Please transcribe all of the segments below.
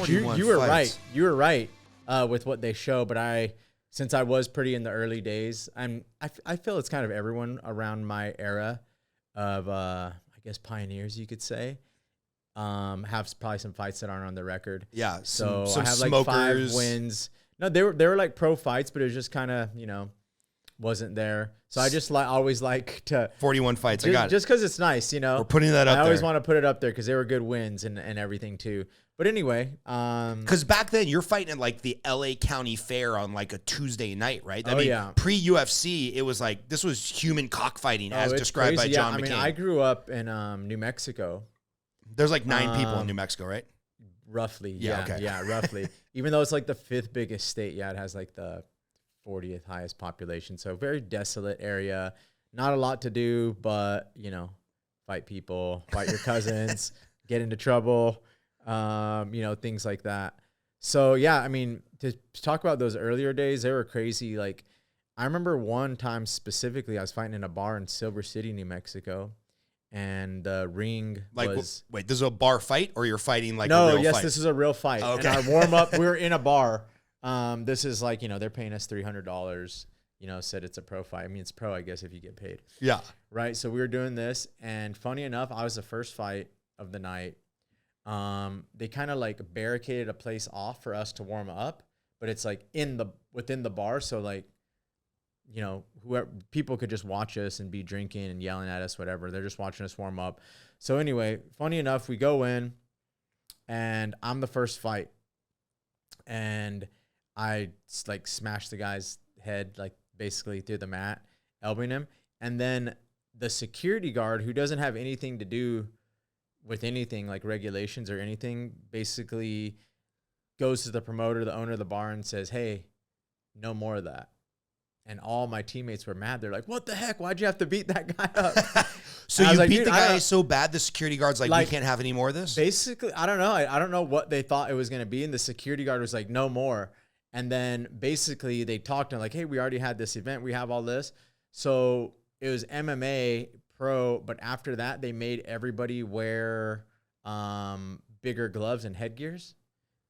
You were right. You were right with what they show. But since I was pretty in the early days, I feel it's kind of everyone around my era of, I guess, pioneers, you could say, have probably some fights that aren't on the record. Yeah. So some I have smokers. like 5 wins. No, they were like pro fights, but it was just kind of, wasn't there. So I just always like to 41 fights. Just, I got it. Just because it's nice, We're putting that up there. I always want to put it up there because they were good wins and everything too. But anyway, because back then you're fighting at like the LA County Fair on like a Tuesday night, right? Yeah. Pre-UFC, it was like this was human cockfighting as described by John McCain. I mean, I grew up in New Mexico. There's like 9 people in New Mexico, right? Roughly, yeah, okay. Yeah, roughly. Even though it's like the 5th biggest state, it has like the 40th highest population. So very desolate area. Not a lot to do, but fight people, fight your cousins, get into trouble, things like that. So yeah, I mean, to talk about those earlier days, they were crazy. Like I remember one time specifically, I was fighting in a bar in Silver City, New Mexico. And the ring was... Wait, this is a bar fight or you're fighting like a real fight? No, yes, this is a real fight. Okay. And our warm-up, we were in a bar. This is like, they're paying us $300, said it's a pro fight. I mean, it's pro, I guess, if you get paid. Yeah. Right? So we were doing this, and funny enough, I was the first fight of the night. They kind of like barricaded a place off for us to warm up, but it's like within the bar, so like, whoever people could just watch us and be drinking and yelling at us, whatever. They're just watching us warm up. So anyway, funny enough, we go in and I'm the first fight and I like smashed the guy's head, like basically through the mat, elbowing him. And then the security guard, who doesn't have anything to do with anything like regulations or anything, basically goes to the promoter, the owner of the bar, and says, "Hey, no more of that." And all my teammates were mad. They're like, "What the heck? Why'd you have to beat that guy up?" So you beat the guy so bad, the security guard's like, "We can't have any more of this?" Basically, I don't know. I don't know what they thought it was going to be. And the security guard was like, "No more." And then basically they talked to him like, "Hey, we already had this event. We have all this." So it was MMA pro. But after that, they made everybody wear bigger gloves and headgears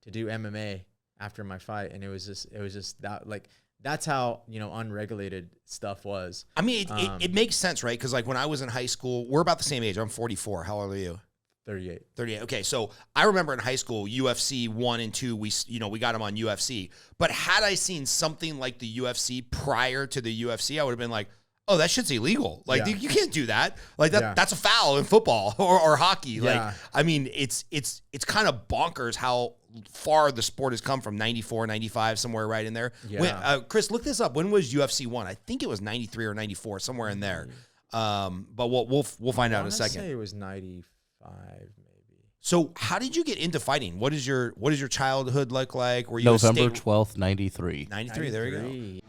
to do MMA after my fight. And it was just that, like, that's how, unregulated stuff was. I mean, it makes sense, right? Because like when I was in high school, we're about the same age. I'm 44. How old are you? 38. 38. Okay, so I remember in high school, UFC 1 and 2, we got them on UFC. But had I seen something like the UFC prior to the UFC, I would have been like, "Oh, that shit's illegal. Like you can't do that. Like that's a foul in football or hockey." Yeah. Like, I mean, it's kind of bonkers how far the sport has come from 94, 95, somewhere right in there. Yeah. Chris, look this up. When was UFC 1? I think it was 93 or 94, somewhere in there. But we'll find out in a second. I say it was 95 maybe. So how did you get into fighting? What is your childhood look like? Were you November 12th, 93. 93, there you go.